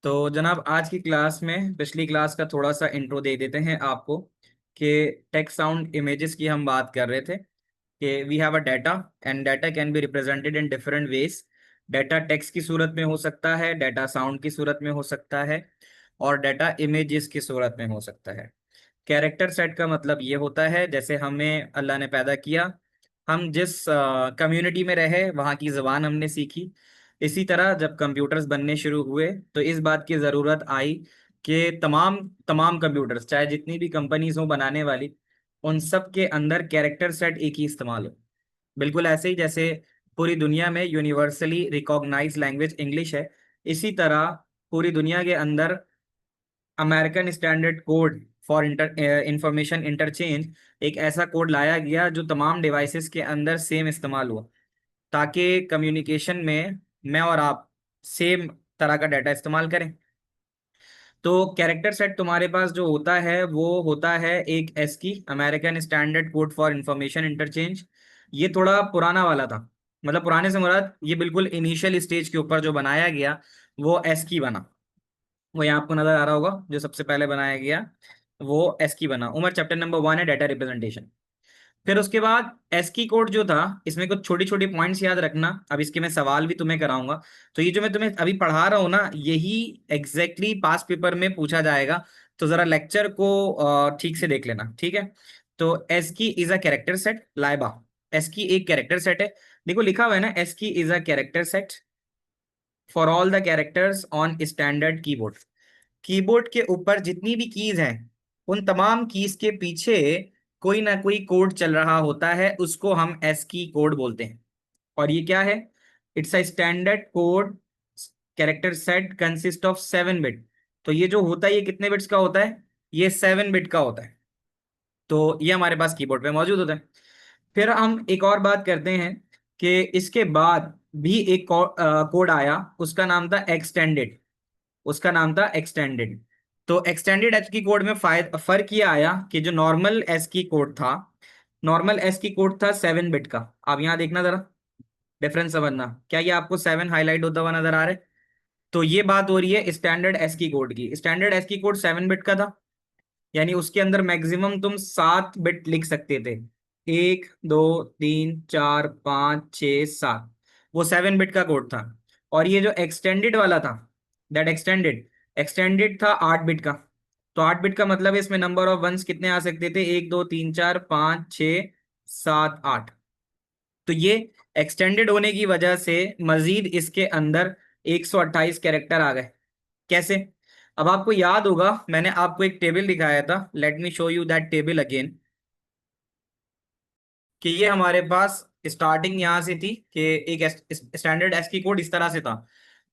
तो जनाब आज की क्लास में पिछली क्लास का थोड़ा सा इंट्रो दे देते हैं आपको कि टेक्स्ट साउंड इमेजेस की हम बात कर रहे थे कि we have a data and data can be represented in different ways. Data text की सूरत में हो सकता है, डाटा साउंड की सूरत में हो सकता है और डाटा इमेजेस की सूरत में हो सकता है। कैरेक्टर सेट का मतलब ये होता है जैसे हमें अल्लाह ने पैदा किया, हम जिस कम्युनिटी में रहे वहाँ की ज़बान हमने सीखी। इसी तरह जब कंप्यूटर्स बनने शुरू हुए तो इस बात की ज़रूरत आई कि तमाम तमाम कंप्यूटर्स, चाहे जितनी भी कंपनीज हो बनाने वाली, उन सब के अंदर कैरेक्टर सेट एक ही इस्तेमाल हो। बिल्कुल ऐसे ही जैसे पूरी दुनिया में यूनिवर्सली रिकॉग्नाइज लैंग्वेज इंग्लिश है, इसी तरह पूरी दुनिया के अंदर American standard code for information interchange एक ऐसा कोड लाया गया जो तमाम डिवाइसेस के अंदर सेम इस्तेमाल हुआ, ताकि कम्युनिकेशन में मैं और आप सेम तरह का डाटा इस्तेमाल करें। तो कैरेक्टर सेट तुम्हारे पास जो होता है वो होता है एक ASCII, American standard code for information interchange. ये थोड़ा पुराना वाला था, मतलब पुराने से मुराद ये बिल्कुल इनिशियल स्टेज के ऊपर जो बनाया गया वो एस्की बना। वो यहाँ आपको नजर आ रहा होगा, जो सबसे पहले बनाया गया वो एस्की बना। उमर चैप्टर नंबर 1 है डाटा रिप्रेजेंटेशन। फिर उसके बाद एस्की कोड जो था, इसमें कुछ छोटी छोटी पॉइंट्स याद रखना, अब इसके मैं सवाल भी तुम्हें कराऊंगा। तो ये जो मैं तुम्हें अभी पढ़ा रहा हूँ ना, यही एग्जैक्टली पास पेपर में पूछा जाएगा। तो जरा लेक्चर को ठीक से देख लेना, ठीक है। तो ASCII is a character set Laiba. ASCII एक कैरेक्टर सेट है। देखो लिखा हुआ है ना, ASCII is a character set for all the characters on standard keyboard. Keyboard के ऊपर जितनी भी कीज हैं, उन तमाम कीज के पीछे कोई ना कोई कोड चल रहा होता है, उसको हम एस्की कोड बोलते हैं। और ये क्या है? It's a standard code character set consist of 7 bit. तो ये जो होता है ये कितने बिट्स का होता है? ये 7 बिट का होता है। तो ये हमारे पास कीबोर्ड पे मौजूद होता है। फिर हम एक और बात करते हैं कि इसके बाद भी एक कोड आया, उसका नाम था एक्सटेंडेड। उसका नाम था एक्सटेंडेड। तो एक्सटेंडेड एच की कोड में फर्क ये आया कि जो नॉर्मल एस की कोड था, नॉर्मल एस की कोड था 7 बिट का। आप यहाँ देखना जरा, डिफरेंस समझना। क्या ये आपको 7 हाईलाइट होता हुआ नजर आ रहा है? तो ये बात हो रही है स्टैंडर्ड एस की कोड की। स्टैंडर्ड एस की कोड 7 बिट का था, यानी उसके अंदर मैक्सिमम तुम 7 बिट लिख सकते थे। 1 2 3 4 5 6 7, वो 7 बिट का कोड था। और ये जो एक्सटेंडेड वाला था, दैट एक्सटेंडेड, एक्सटेंडेड था 8 बिट का। तो 8 बिट का मतलब इसमें नंबर ऑफ वंस कितने आ सकते थे? 1 2 3 4 5 6 7 8। तो ये एक्सटेंडेड होने की वजह से मजीद इसके अंदर 128 कैरेक्टर आ गए। कैसे? अब आपको याद होगा मैंने आपको एक टेबल दिखाया था, let me show you that table again. कि ये हमारे पास स्टार्टिंग यहाँ से थी कि एक स्टैंडर्ड एस की कोड इस तरह से था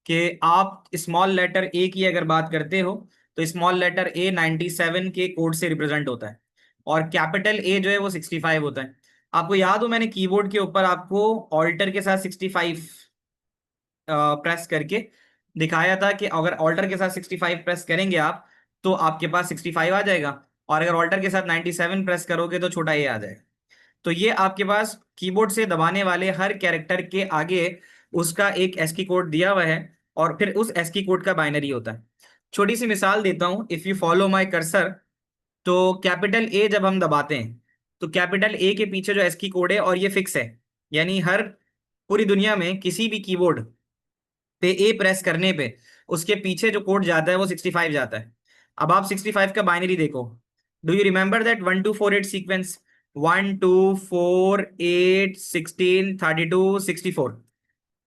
कि आप स्मॉल लेटर ए की अगर बात करते हो तो स्मॉल लेटर ए 97 के कोड से रिप्रेजेंट होता है, और कैपिटल ए जो है वो 65 होता है। आपको याद हो मैंने कीबोर्ड के ऊपर आपको ऑल्टर के साथ 65 प्रेस करके दिखाया था कि अगर ऑल्टर के साथ 65 प्रेस करेंगे आप तो आपके पास 65 आ जाएगा, और अगर ऑल्टर के साथ 97 प्रेस करोगे तो छोटा ए आ जाएगा। तो ये आपके पास कीबोर्ड से दबाने वाले हर कैरेक्टर के आगे उसका एक एस्की कोड दिया हुआ है, और फिर उस एस्की कोड का बाइनरी होता है। छोटी सी मिसाल देता हूं, if you follow my cursor, तो कैपिटल ए जब हम दबाते हैं तो कैपिटल ए के पीछे जो एस्की कोड है और ये फिक्स है, यानी हर पूरी दुनिया में किसी भी कीबोर्ड पे ए प्रेस करने पे उसके पीछे जो कोड जाता है वो 65 जाता है। अब आप 65 का बाइनरी देखो। Do you remember that 1248 sequence? 1 2 4 8 16 32 64।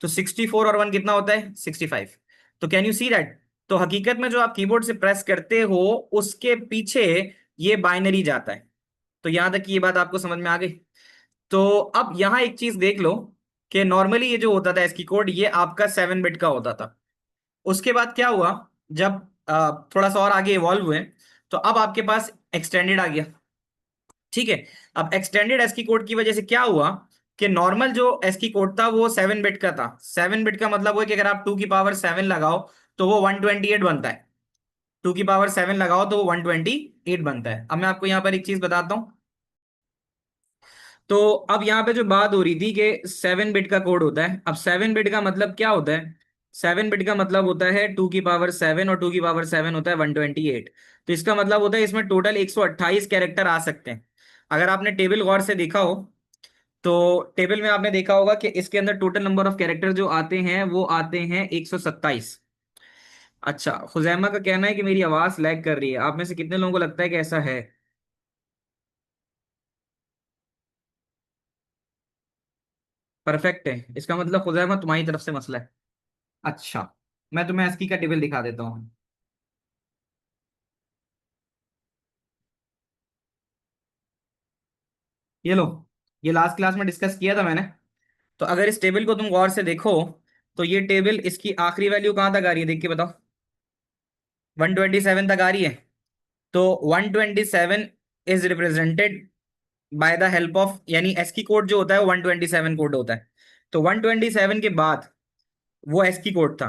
तो 64 और 1 कितना होता है? 65। तो कैन यू सी दैट? तो हकीकत में जो आप कीबोर्ड से प्रेस करते हो उसके पीछे ये बाइनरी जाता है। तो यहां तक की ये बात आपको समझ में आ गई। तो अब यहां एक चीज देख लो कि नॉर्मली ये जो होता था इसकी कोड, ये आपका 7 बिट का होता था। उसके बाद क्या हुआ, जब थोड़ा सा और आगे इवॉल्व हुए तो अब आपके पास एक्सटेंडेड आ गया। ठीक है। अब एक्सटेंडेड एस्की कोड की वजह से क्या हुआ कि नॉर्मल जो एस्की कोड था वो 7 बिट का था। 7 बिट का मतलब वो है कि अगर आप 2 की पावर 7 लगाओ तो वो 128 बनता है। 2 की पावर 7 लगाओ तो वो 128 बनता है। अब मैं आपको यहां पर एक चीज बताता हूं। तो अब यहाँ पे जो बात हो रही थी कि 7 बिट का कोड होता है, अब 7 बिट का मतलब क्या होता है? 7 बिट का मतलब होता है 2 की पावर 7, और 2 की पावर 7 होता है 128। तो इसका मतलब होता है इसमें टोटल 128 कैरेक्टर आ सकते हैं। अगर आपने टेबल गौर से देखा हो, तो टेबल में आपने देखा होगा कि इसके अंदर टोटल नंबर ऑफ कैरेक्टर जो आते हैं वो आते हैं 127। अच्छा, खुजैमा का कहना है कि मेरी आवाज लैग कर रही है। आप में से कितने लोगों को लगता है कि ऐसा है? परफेक्ट है, इसका मतलब खुजैमा तुम्हारी तरफ से मसला है। अच्छा, मैं तुम्हें एस्की का टेबल दिखा देता हूँ। ये लो, ये लास्ट क्लास में डिस्कस किया था मैंने। तो अगर इस टेबल को तुम गौर से देखो, तो ये टेबल, इसकी आखिरी वैल्यू कहाँ तक आ रही है, देख के बताओ। 127 तक आ रही है। तो 127 is represented by the help of, यानी एस्की कोड जो होता है वो 127 कोड होता है। तो 127 के बाद वो एस्की कोड था।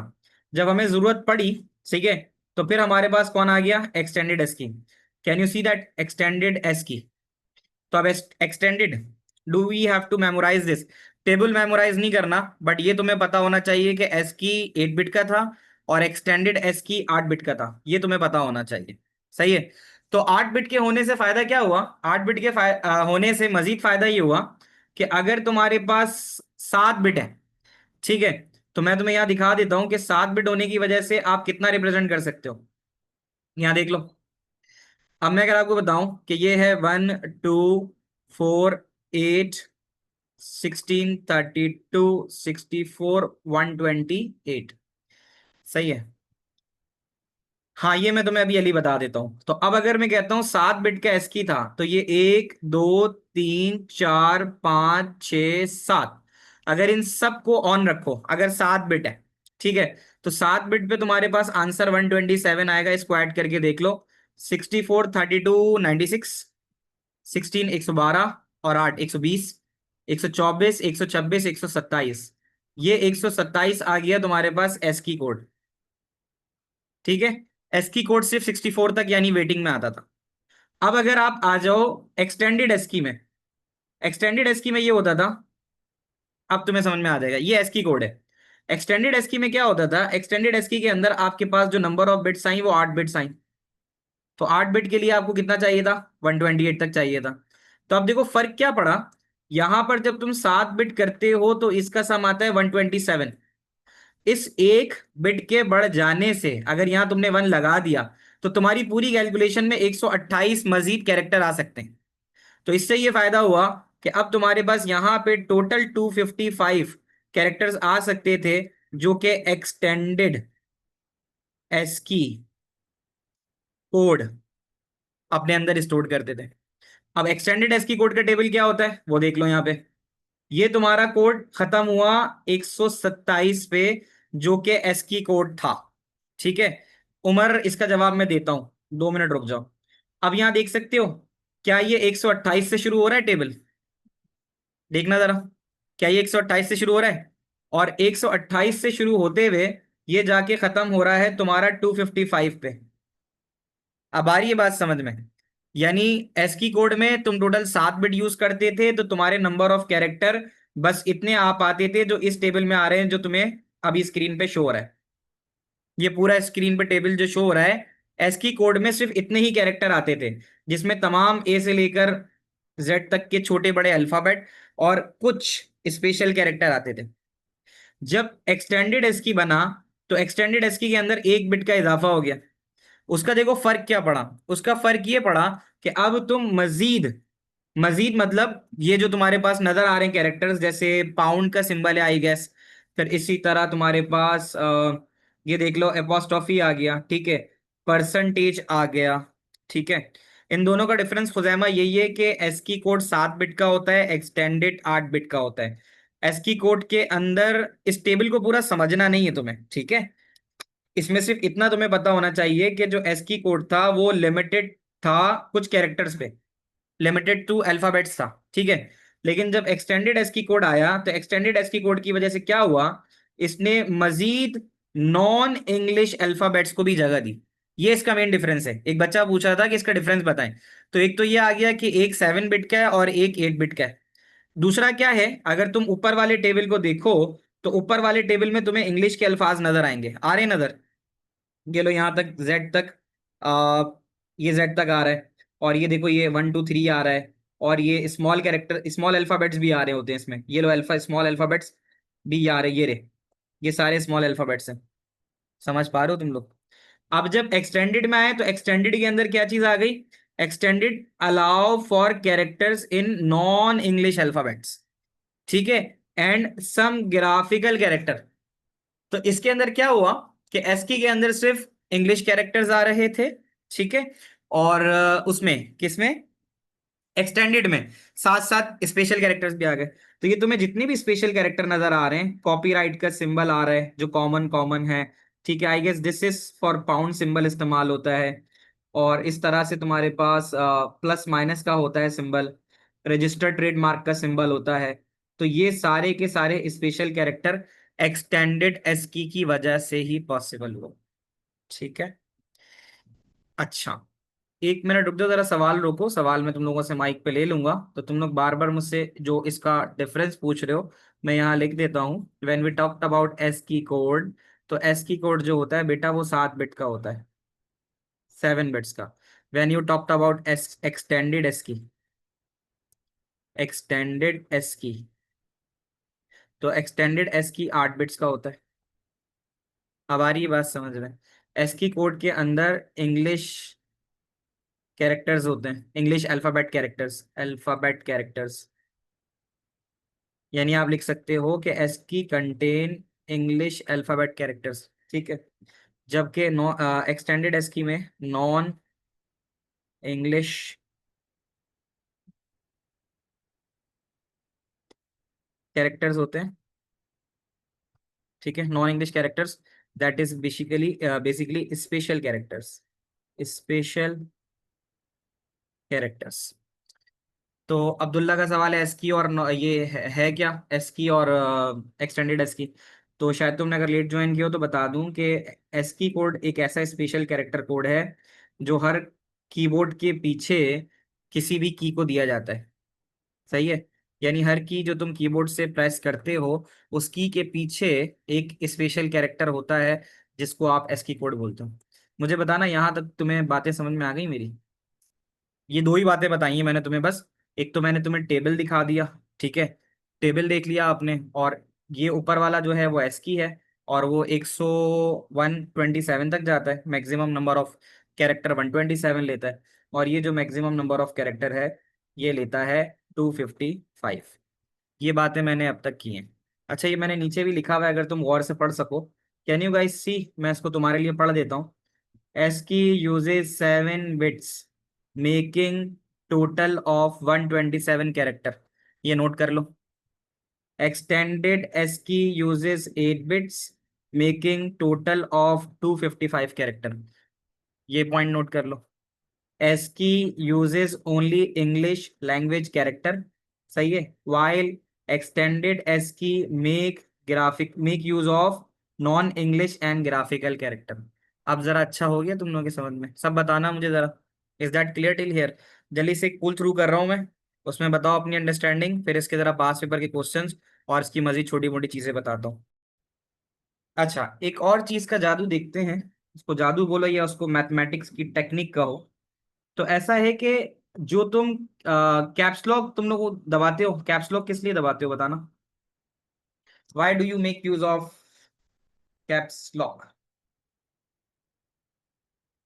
जब हमें जरूरत पड़ी, ठीक है, तो फिर हमारे पास कौन आ गया, extended ASCII. Can you see that extended ASCII? तो अब extended, do we have to memorize this? Table memorize नहीं करना, बट ये तुम्हें पता होना चाहिए कि एस की 8 बिट का था और एक्सटेंडेड एस की 8 बिट का था, ये तुम्हें पता होना चाहिए। सही है। तो 8 बिट के होने से फायदा क्या हुआ, 8 बिट के होने से मजीद फायदा ये हुआ कि अगर तुम्हारे पास 7 बिट है, ठीक है, तो मैं तुम्हें यहां दिखा देता हूं कि 7 बिट होने की वजह से आप कितना रिप्रेजेंट कर सकते हो। यहां देख लो। अब मैं अगर आपको बताऊं कि ये है 1, 2, 4, 8, 16, 32, 64, 128। सही है। हाँ, ये मैं तुम्हें अभी अली बता देता हूँ। तो अब अगर मैं कहता हूँ 7 बिट का एस्की था, तो ये 1, 2, 3, 4, 5, 6, 7। अगर इन सबको ऑन रखो, अगर 7 बिट है, ठीक है, तो 7 बिट पे तुम्हारे पास आंसर 127 आएगा। इसको ऐड करके देख लो। 64, 32, 96, 16, 112, और 8, 120, 124, 126, 127। ये 127 आ गया तुम्हारे पास एस्की कोड। ठीक है। एस्की कोड सिर्फ 64 तक यानी वेटिंग में आता था। अब अगर आप आ जाओ एक्सटेंडेड एस्की में, एक्सटेंडेड एस्की में ये होता था, अब तुम्हें समझ में आ जाएगा, ये एस्की कोड है। एक्सटेंडेड एस्की में क्या होता था, एक्सटेंडेड एस्की के अंदर आपके पास जो नंबर ऑफ बिट्स आई वो 8 बिट्स आई। तो 8 बिट के लिए आपको कितना चाहिए था, 128 तक चाहिए था। तो अब देखो फर्क क्या पड़ा। यहां पर जब तुम 7 बिट करते हो तो इसका सम आता है 127। इस 1 बिट के बढ़ जाने से अगर यहां तुमने 1 लगा दिया, तो तुम्हारी पूरी कैलकुलेशन में 128 मजीद कैरेक्टर आ सकते हैं। तो इससे ये फायदा हुआ कि अब तुम्हारे पास यहां पे टोटल 255 कैरेक्टर्स आ सकते थे, जो कि एक्सटेंडेड एस्की कोड अपने अंदर स्टोर करते थे। अब एक्सटेंडेड एस्की कोड का टेबल क्या होता है वो देख लो यहाँ पे। ये तुम्हारा कोड खत्म हुआ 127 पे, जो कि एस्की कोड था। ठीक है। उमर, इसका जवाब मैं देता हूं, 2 मिनट रुक जाओ। अब यहां देख सकते हो, क्या ये 128 से शुरू हो रहा है टेबल? देखना जरा, क्या ये 128 से शुरू हो रहा है? और 128 से शुरू होते हुए ये जाके खत्म हो रहा है तुम्हारा 255 पे। अब आ रही है बात समझ में? यानी एस्की कोड में तुम टोटल 7 बिट यूज करते थे, तो तुम्हारे नंबर ऑफ कैरेक्टर बस इतने आ पाते थे जो इस टेबल में आ रहे हैं, जो तुम्हें अभी स्क्रीन पे शो हो रहा है। ये पूरा स्क्रीन पे टेबल जो शो हो रहा है, एस्की कोड में सिर्फ इतने ही कैरेक्टर आते थे, जिसमें तमाम ए से लेकर जेड तक के छोटे बड़े अल्फाबेट और कुछ स्पेशल कैरेक्टर आते थे। जब एक्सटेंडेड एस्की बना, तो एक्सटेंडेड एस्की के अंदर 1 बिट का इजाफा हो गया। उसका देखो फर्क क्या पड़ा। उसका फर्क ये पड़ा कि अब तुम मजीद, मजीद मतलब ये जो तुम्हारे पास नजर आ रहे हैं कैरेक्टर्स, जैसे पाउंड का सिंबल है आई गेस, फिर इसी तरह तुम्हारे पास ये देख लो एपोस्ट्रोफी आ गया, ठीक है, परसेंटेज आ गया, ठीक है। इन दोनों का डिफरेंस खुजैमा यही है कि एस्की कोड 7 बिट का होता है, एक्सटेंडेड 8 बिट का होता है। एस्की कोड के अंदर इस टेबल को पूरा समझना नहीं है तुम्हें, ठीक है। इसमें सिर्फ इतना तुम्हें पता होना चाहिए कि जो एस्की कोड था वो लिमिटेड था कुछ कैरेक्टर्स पे, लिमिटेड टू अल्फाबेट्स था, ठीक है। लेकिन जब एक्सटेंडेड एस्की कोड आया, तो एक्सटेंडेड एस्की कोड की वजह से क्या हुआ, इसने मजीद नॉन इंग्लिश अल्फाबेट्स को भी जगह दी। ये इसका मेन डिफरेंस है। एक बच्चा पूछ रहा था कि इसका डिफरेंस बताएं। तो एक तो ये आ गया कि एक 7 बिट का है और एक 8 बिट का है। दूसरा क्या है, अगर तुम ऊपर वाले टेबल को देखो, तो ऊपर वाले टेबल में तुम्हें इंग्लिश के अल्फाज नजर आएंगे, आ रहे हैं नजर? ये लो यहाँ तक जेड तक, आ, ये जेड तक आ रहा है, और ये देखो ये 1 2 3 आ रहा है, और ये स्मॉल कैरेक्टर स्मॉल अल्फाबेट्स भी आ रहे होते हैं इसमें, ये लो अल्फा स्मॉल अल्फाबेट्स भी आ रहे, ये रे, ये सारे स्मॉल अल्फाबेट्स हैं। समझ पा रहे हो तुम लोग? अब जब एक्सटेंडेड में आए तो एक्सटेंडेड के अंदर क्या चीज आ गई? Extended allow for characters in non English alphabets, ठीक है, एंड सम ग्राफिकल कैरेक्टर। तो इसके अंदर क्या हुआ कि एस्की के अंदर सिर्फ इंग्लिश कैरेक्टर्स आ रहे थे, ठीक है, और उसमें किसमें, एक्सटेंडेड में साथ साथ स्पेशल कैरेक्टर्स भी आ गए। तो ये तुम्हें जितने भी स्पेशल कैरेक्टर नजर आ रहे हैं, कॉपीराइट का सिंबल आ रहा है जो कॉमन कॉमन है, ठीक है, I guess this is for pound symbol इस्तेमाल होता है, और इस तरह से तुम्हारे पास प्लस माइनस का होता है सिंबल, रजिस्टर्ड ट्रेडमार्क का सिंबल होता है। तो ये सारे के सारे स्पेशल कैरेक्टर एक्सटेंडेड एस्की की वजह से ही पॉसिबल हो, ठीक है। अच्छा, 1 मिनट रुक जाओ जरा, सवाल रोको, सवाल मैं तुम लोगों से माइक पे ले लूंगा, तो तुम लोग बार बार मुझसे जो इसका डिफरेंस पूछ रहे हो मैं यहाँ लिख देता हूँ। When we talked about ASCII code, तो एस की कोड जो होता है बेटा वो 7 बिट का होता है, 7 बिट्स का। When you talked about S extended S की, एक्सटेंडेड एस की, तो एक्सटेंडेड एस की 8 बिट्स का होता है। अब आ रही है बात समझ में? एस की कोड के अंदर इंग्लिश कैरेक्टर्स होते हैं, English alphabet characters, alphabet characters, यानी आप लिख सकते हो कि एस की कंटेन इंग्लिश अल्फाबेट कैरेक्टर्स, ठीक है, जबकि नो एक्सटेंडेड एस की में नॉन इंग्लिश कैरेक्टर्स होते हैं, ठीक है, non English characters, that is basically basically special characters, special characters. तो अब्दुल्ला का सवाल है एस की और ये है क्या एस की और एक्सटेंडेड एस की? तो शायद तुमने अगर लेट ज्वाइन किया हो तो बता दूं कि एस की कोड एक ऐसा स्पेशल कैरेक्टर कोड है जो हर कीबोर्ड के पीछे किसी भी की को दिया जाता है, सही है, यानी हर की जो तुम कीबोर्ड से प्रेस करते हो उस की के पीछे एक स्पेशल कैरेक्टर होता है जिसको आप एस की कोड बोलते हो। मुझे बताना यहाँ तक तुम्हें बातें समझ में आ गई मेरी? ये दो ही बातें बताई हैं मैंने तुम्हें बस, एक तो मैंने तुम्हें टेबल दिखा दिया, ठीक है, टेबल देख लिया आपने, और ये ऊपर वाला जो है वो एस की है, और वो 127 तक जाता है, मैक्सिमम नंबर ऑफ कैरेक्टर 127 लेता है, और ये जो मैक्सिमम नंबर ऑफ कैरेक्टर है ये लेता है 255। ये बातें मैंने अब तक की हैं। अच्छा, ये मैंने नीचे भी लिखा हुआ है, अगर तुम गौर से पढ़ सको, कैन यू गाइस सी, मैं इसको तुम्हारे लिए पढ़ देता हूँ। ASCII uses 7 bits, making total of 127 character। ये नोट कर लो। Extended ASCII uses 8 bits, making total of 255 character। ये पॉइंट नोट कर लो। ASCII uses only English language character, सही है, while extended ASCII make use of non English and graphical character। अब जरा अच्छा हो गया तुम लोगों के समझ में? सब बताना मुझे जरा, is that clear till here? जल्दी से पुल थ्रू कर रहा हूं मैं, उसमें बताओ अपनी अंडरस्टैंडिंग, फिर इसके जरा पास पेपर के क्वेश्चंस और इसकी मजीद छोटी मोटी चीजें बताता हूँ। अच्छा, एक और चीज का जादू देखते हैं, उसको जादू बोलो या उसको मैथमेटिक्स की टेक्निक कहो। तो ऐसा है कि जो तुम कैप्स लॉक तुम लोग दबाते हो, कैप्स लॉक किस लिए दबाते हो बताना? Why do you make use of caps lock?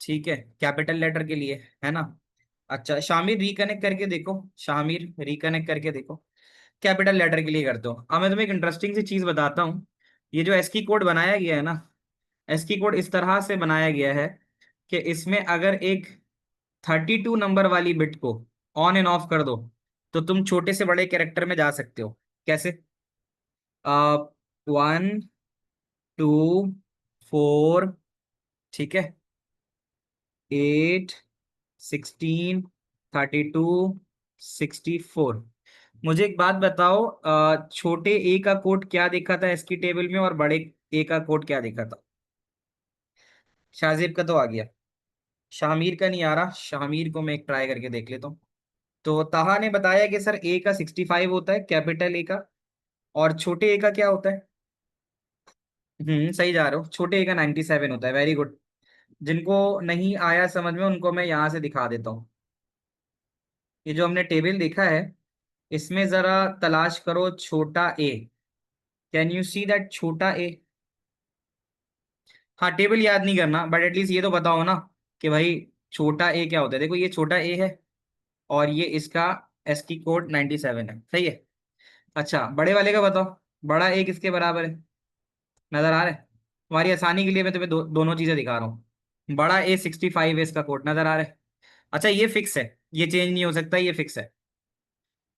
ठीक है, कैपिटल लेटर के लिए, है ना? अच्छा शामिर रिकनेक्ट करके देखो, शामिर रिकनेक्ट करके देखो, कैपिटल लेटर के लिए करते हो। अब मैं तुम्हें एक इंटरेस्टिंग सी चीज बताता हूँ। ये जो एस्की कोड बनाया गया है ना, एस्की कोड इस तरह से बनाया गया है कि इसमें अगर एक 32 नंबर वाली बिट को ऑन एंड ऑफ कर दो तो तुम छोटे से बड़े कैरेक्टर में जा सकते हो। कैसे? 1 2 4, ठीक है, 8 16 32 64। मुझे एक बात बताओ, छोटे ए का कोड क्या देखा था इसकी टेबल में, और बड़े ए का कोड क्या देखा था? शाहजेब का तो आ गया, शामिर का नहीं आ रहा, शामिर को मैं एक ट्राई करके देख लेता हूँ। तो ताहा ने बताया कि सर ए का 65 होता है, कैपिटल ए का, और छोटे ए का क्या होता है? सही जा रहे हो, छोटे ए का 97 होता है, वेरी गुड। जिनको नहीं आया समझ में उनको मैं यहाँ से दिखा देता हूँ। ये जो हमने टेबल देखा है, इसमें जरा तलाश करो छोटा ए। कैन यू सी दैट छोटा ए? हाँ, टेबल याद नहीं करना, बट एटलीस्ट ये तो बताओ ना कि भाई छोटा ए क्या होता है। देखो ये छोटा ए है, और ये इसका एसकी कोड 97 है, सही है। अच्छा, बड़े वाले का बताओ, बड़ा ए किसके बराबर है? नजर आ रहा है? तुम्हारी आसानी के लिए मैं तुम्हें दोनों चीजें दिखा रहा हूँ। बड़ा ए 65 है, इसका कोड नजर आ रहा है। अच्छा, ये फिक्स है, ये चेंज नहीं हो सकता, ये फिक्स है।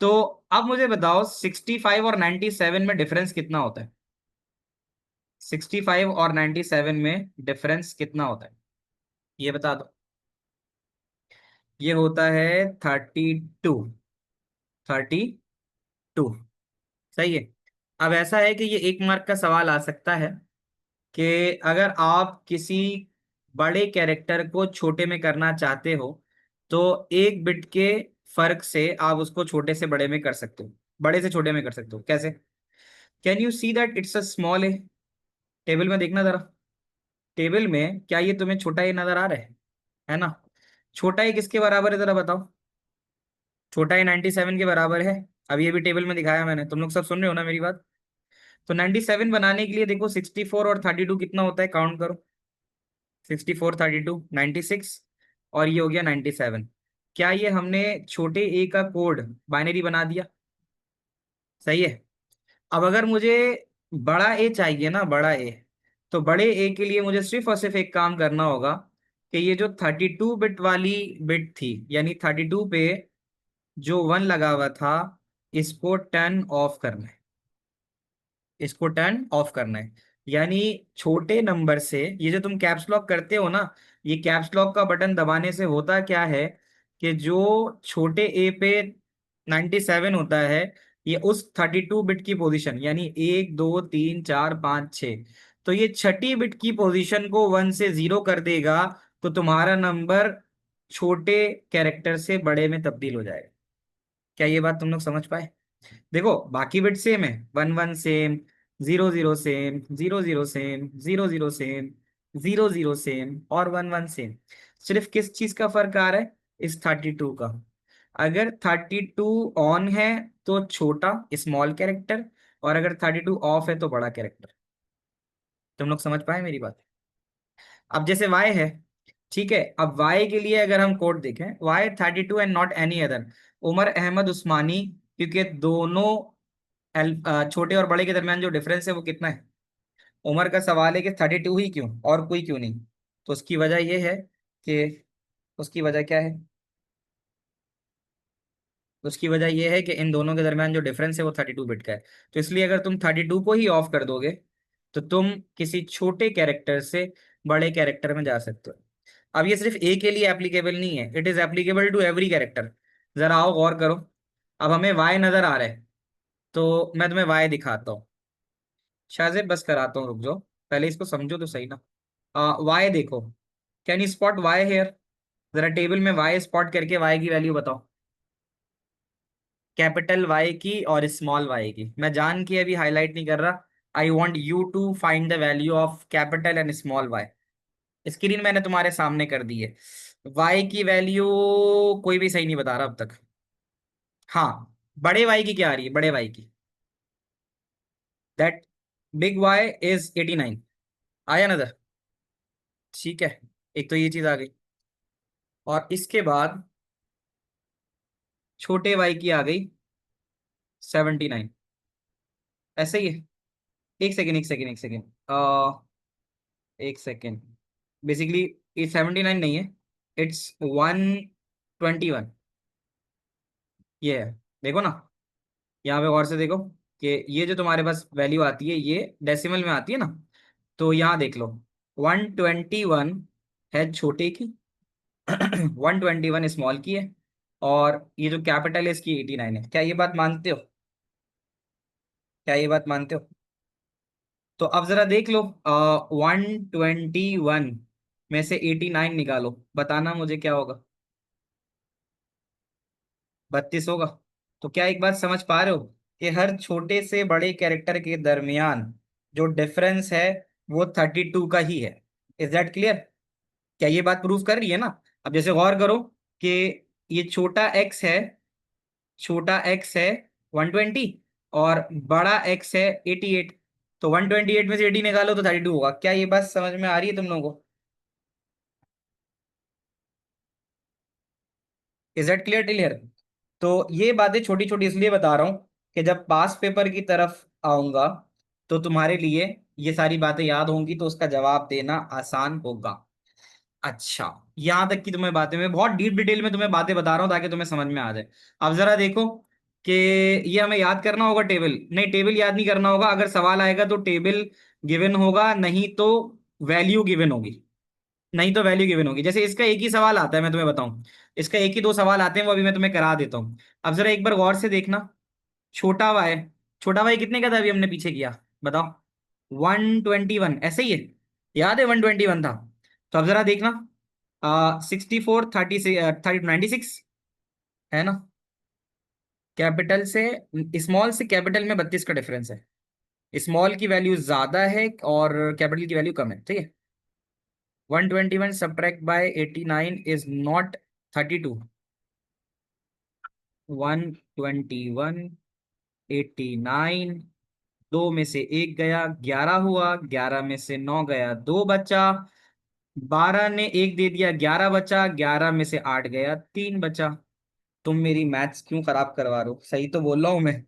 तो अब मुझे बताओ 65 और 97 में डिफरेंस कितना होता है? 65 और 97 में डिफरेंस कितना होता है, ये बता दो। ये होता है 32। 32, सही है। अब ऐसा है कि ये 1 मार्क का सवाल आ सकता है कि अगर आप किसी बड़े कैरेक्टर को छोटे में करना चाहते हो, तो 1 बिट के फर्क से आप उसको छोटे से बड़े में कर सकते हो, बड़े से छोटे में कर सकते हो। कैसे? Can you see that it's a small A? Table में देखना जरा, टेबल में क्या ये तुम्हें छोटा ए नजर आ रहा है ना? छोटा ए किसके बराबर है जरा बताओ? छोटा ए 97 के बराबर है। अब ये भी टेबल में दिखाया मैंने, तुम लोग सब सुन रहे हो ना मेरी बात? तो 97 बनाने के लिए देखो 64 और 32 कितना होता है, काउंट करो। 64, 32, 96, और ये हो गया 97। क्या ये हमने छोटे ए का कोड बाइनरी बना दिया? सही है। अब अगर मुझे बड़ा ए चाहिए ना, बड़ा ए, तो बड़े ए के लिए मुझे सिर्फ और सिर्फ एक काम करना होगा कि ये जो 32 बिट वाली बिट थी, यानी 32 पे जो 1 लगा हुआ था, इसको टर्न ऑफ करना है। इसको टर्न ऑफ करना है। यानी छोटे नंबर से, ये जो तुम कैप्स लॉक करते हो ना, ये कैप्स लॉक का बटन दबाने से होता क्या है कि जो छोटे ए पे 97 होता है, ये उस 32 बिट की पोजीशन, यानी 1 2 3 4 5 6, तो ये छठी बिट की पोजीशन को 1 से 0 कर देगा। तो तुम्हारा नंबर छोटे कैरेक्टर से बड़े में तब्दील हो जाएगा। क्या ये बात तुम लोग समझ पाए? देखो बाकी बिट सेम है, 1 1 same, 0 0 same, 0 0 same, 0 0 same, 0 0 same, और 1 1 सेम। सिर्फ किस चीज का फर्क आ रहा है? इस 32 का। अगर 32 ऑन है तो छोटा स्मॉल कैरेक्टर, और अगर 32 ऑफ है तो बड़ा कैरेक्टर। तुम लोग समझ पाए मेरी बात? अब जैसे वाई है, ठीक है, अब वाई के लिए अगर हम कोड देखें, Y 32 and not any other, Umar Ahmad Usmani, क्योंकि दोनों छोटे और बड़े के दरमियान जो डिफरेंस है वो कितना है? उमर का सवाल है कि 32 ही क्यों, और कोई क्यों नहीं? तो उसकी वजह ये है कि, उसकी वजह क्या है? उसकी वजह यह है कि इन दोनों के दरमियान जो डिफरेंस है वो 32 बिट का है। तो इसलिए अगर तुम 32 को ही ऑफ कर दोगे, तो तुम किसी छोटे कैरेक्टर से बड़े कैरेक्टर में जा सकते हो। अब ये सिर्फ ए के लिए एप्लीकेबल नहीं है, it is applicable to every character. जरा आओ गौर करो। अब हमें वाई नजर आ रहा है, तो मैं तुम्हें वाई दिखाता हूँ। शायद बस कराता हूँ, रुक जाओ, पहले इसको समझो तो सही ना। वाई देखो, can you spot Y here? जरा टेबल में वाई स्पॉट करके वाई की वैल्यू बताओ, कैपिटल वाई की और स्मॉल वाई की। मैं जान के अभी हाईलाइट नहीं कर रहा, I want you to find the value of capital and small Y. Screen मैंने तुम्हारे सामने कर दी है। वाई की वैल्यू कोई भी सही नहीं बता रहा अब तक। हाँ, बड़े वाई की क्या आ रही है, बड़े वाई की? That big Y is 89। आया नजर? ठीक है, एक तो ये चीज आ गई, और इसके बाद छोटे वाई की आ गई 79। ऐसे ही है। एक सेकेंड, एक सेकेंड, एक सेकेंड, एक सेकेंड। बेसिकली ये 79 नहीं है, इट्स 121। ये है, देखो ना, यहाँ पे गौर से देखो कि ये जो तुम्हारे पास वैल्यू आती है ये डेसिमल में आती है ना। तो यहाँ देख लो, 121 है छोटे की, 121 स्मॉल की है, और ये जो कैपिटल है इसकी 89 है। क्या ये बात मानते हो? क्या ये बात मानते हो? तो अब जरा देख लो, 121 में से 89 निकालो, बताना मुझे क्या होगा? 32 होगा। तो क्या एक बात समझ पा रहे हो कि हर छोटे से बड़े कैरेक्टर के दरमियान जो डिफरेंस है वो 32 का ही है। Is that clear? क्या ये बात प्रूव कर रही है ना? अब जैसे गौर करो कि ये छोटा एक्स है, छोटा एक्स है 120, और बड़ा एक्स है 88। तो 128 में से 80 निकालो तो 32 होगा। क्या ये बात समझ में आ रही है तुम लोगों को? Is that clear clear? तो ये बातें छोटी छोटी इसलिए बता रहा हूं कि जब पास पेपर की तरफ आऊंगा तो तुम्हारे लिए ये सारी बातें याद होंगी, तो उसका जवाब देना आसान होगा। अच्छा, यहां तक की तुम्हें बातें, मैं बहुत डीप डिटेल में तुम्हें बातें बता रहा हूं ताकि तुम्हें समझ में आ जाए। अब जरा देखो कि ये हमें याद करना होगा टेबल, नहीं टेबल याद नहीं करना होगा। अगर सवाल आएगा तो टेबल गिवन होगा, नहीं तो वैल्यू गिवन होगी, नहीं तो वैल्यू गिवन होगी। जैसे इसका एक ही सवाल आता है, मैं तुम्हें बताऊं, इसका एक ही दो सवाल आते हैं, वो अभी मैं तुम्हें करा देता हूँ। अब जरा एक बार गौर से देखना, छोटा वाई, छोटा वाई कितने का था अभी हमने पीछे किया, बताओ? 121, ऐसे ही है, याद है 121 था। तो अब जरा देखना, 64 30 से 96 है ना? कैपिटल से स्मॉल से कैपिटल में 32 का डिफरेंस है। स्मॉल की वैल्यू ज्यादा है और कैपिटल की वैल्यू कम है, ठीक है? 121 सब्ट्रैक्ट बाय 89 इज नॉट 32। 121, 89, दो में से एक गया, 11 हुआ, 11 में से 9 गया, दो बचा, 12 ने एक दे दिया, 11 बचा, 11 में से 8 गया, 3 बचा। तुम मेरी मैथ्स क्यों खराब करवा रहे हो? सही तो बोल रहा हूं मैं,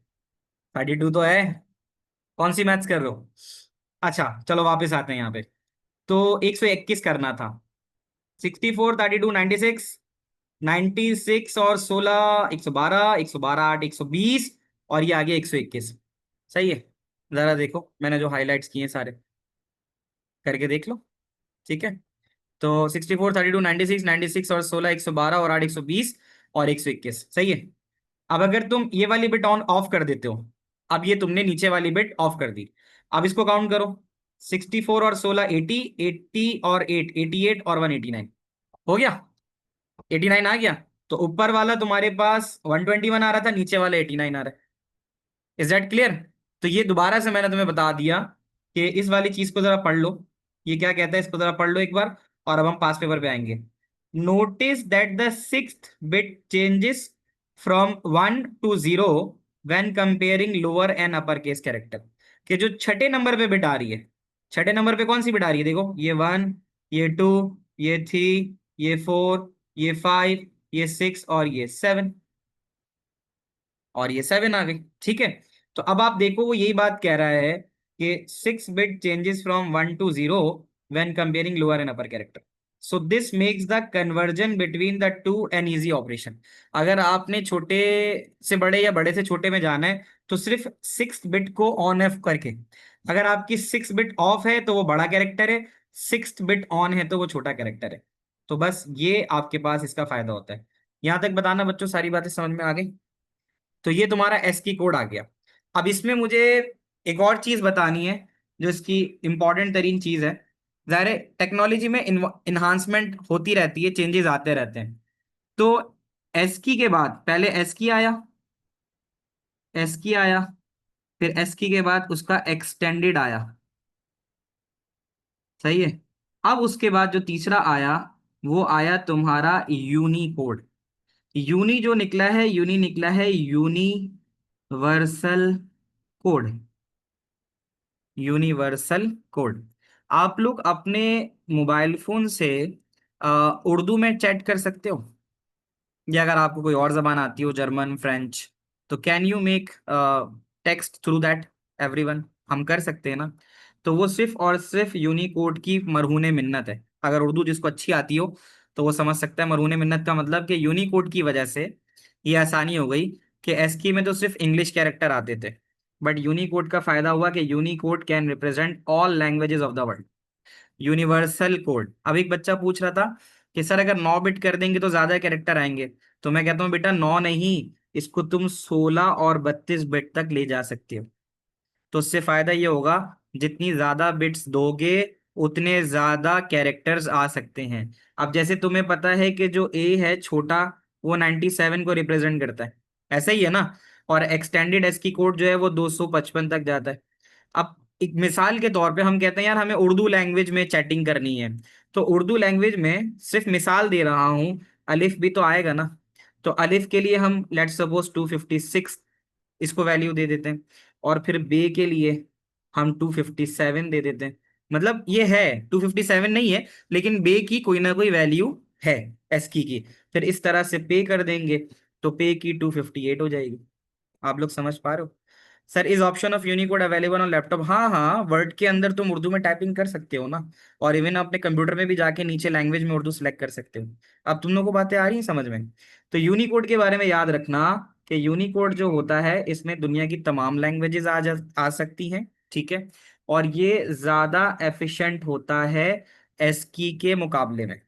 32 तो है। कौन सी मैथ्स कर रहे हो? अच्छा चलो वापस आते हैं यहाँ पे। तो 121 करना था, 64 32 96, 96 और 16 112, 112 8 120, और ये आ गया 121। सही है? जरा देखो मैंने जो हाईलाइट्स किए हैं सारे, करके देख लो, ठीक है? तो 64 32 96, 96 और 16 112 और 8 120 और 121, सही है? अब अगर तुम ये वाली बिट ऑन ऑफ कर देते हो, अब ये तुमने नीचे वाली बिट ऑफ कर दी, अब इसको काउंट करो, 64 और 16 80, 80 और 8 88 और 189, हो गया? 89 आ गया। तो ऊपर वाला तुम्हारे पास 121 आ रहा था, नीचे वाला 89 आ रहा है। Is that clear? तो ये दोबारा से मैंने तुम्हें बता दिया कि इस वाली चीज को जरा पढ़ लो, ये क्या कहता है इसको जरा पढ़ लो एक बार, और अब हम पास पेपर पे आएंगे। Notice that the sixth bit changes from 1 to 0 when comparing lower and upper case character. कि जो छठे नंबर पे बिट आ रही है, छठे नंबर पे कौन सी बिट आ रही है, देखो ये 1, ये 2, ये 3, ये 4, ये 5, ये 6 और ये 7, और ये 7 आ गई, ठीक है? तो अब आप देखो वो यही बात कह रहा है कि 6 bit changes from 1 to 0 when comparing lower and upper character. So this makes the conversion between the two an easy operation. अगर आपने छोटे से बड़े या बड़े से छोटे में जाना है तो सिर्फ 6 बिट को ऑन ऑफ करके, अगर आपकी 6 बिट ऑफ है तो वो बड़ा कैरेक्टर है, 6 बिट ऑन है तो वो छोटा कैरेक्टर है। तो बस ये आपके पास इसका फायदा होता है। यहां तक बताना बच्चों, सारी बातें समझ में आ गई? तो ये तुम्हारा एस की कोड आ गया। अब इसमें मुझे एक और चीज बतानी है जो इसकी इंपॉर्टेंट तरीन चीज है। ज़ाहिर है टेक्नोलॉजी में इन्हांसमेंट होती रहती है, चेंजेस आते रहते हैं। तो एस की के बाद पहले एस की आया, एस की आया, फिर एस की के बाद उसका एक्सटेंडेड आया, सही है? अब उसके बाद जो तीसरा आया वो आया तुम्हारा यूनिकोड। यूनी जो निकला है, यूनी निकला है यूनिवर्सल कोड, यूनिवर्सल कोड। आप लोग अपने मोबाइल फोन से उर्दू में चैट कर सकते हो, या अगर आपको कोई और जबान आती हो, जर्मन फ्रेंच, तो can you make text through that everyone? हम कर सकते हैं ना? तो वो सिर्फ और सिर्फ यूनिकोड की मरहूने मिन्नत है। अगर उर्दू जिसको अच्छी आती हो तो वो समझ सकता है मरहूने मिन्नत का मतलब, कि यूनिकोड की वजह से ये आसानी हो गई कि एस्की में तो सिर्फ इंग्लिश कैरेक्टर आते थे, बट यूनिकोड का फायदा हुआ कि Unicode can represent all languages of the world. Universal code. अब एक बच्चा पूछ रहा था कि सर अगर 9 बिट कर देंगे तो ज्यादा कैरेक्टर आएंगे। तो मैं कहता हूँ बेटा 9 नहीं, इसको तुम 16 और 32 बिट तक ले जा सकते हो। तो उससे फायदा ये होगा, जितनी ज्यादा बिट्स दोगे उतने ज्यादा कैरेक्टर्स आ सकते हैं। अब जैसे तुम्हें पता है कि जो ए है छोटा, वो 97 को रिप्रेजेंट करता है, ऐसा ही है ना? और एक्सटेंडेड एस की कोड जो है वो 255 तक जाता है। अब एक मिसाल के तौर पे हम कहते हैं यार हमें उर्दू लैंग्वेज में चैटिंग करनी है, तो उर्दू लैंग्वेज में सिर्फ मिसाल दे रहा हूं, अलिफ भी तो आएगा ना। तो अलिफ के लिए हम लेट्स सपोज 256 इसको वैल्यू दे देते हैं, और फिर बे के लिए हम 257 दे देते हैं। मतलब ये है 257 नहीं है, लेकिन बे की कोई ना कोई वैल्यू है एस्की की। फिर इस तरह से पे कर देंगे, तो पे की 258 हो जाएगी। आप लोग समझ पा रहे हो? Sir is option of Unicode available on laptop? हाँ हाँ, वर्ड के अंदर तुम उर्दू में टाइपिंग कर सकते हो ना, और इवन अपने कंप्यूटर में भी जाके नीचे लैंग्वेज में उर्दू सेलेक्ट कर सकते हो। अब तुम लोगों को बातें आ रही हैं समझ में? तो यूनिकोड के बारे में याद रखना कि यूनिकोड जो होता है इसमें दुनिया की तमाम लैंग्वेजेस आ सकती हैं, ठीक है। और ये ज्यादा एफिशिएंट होता है एस्की के मुकाबले में,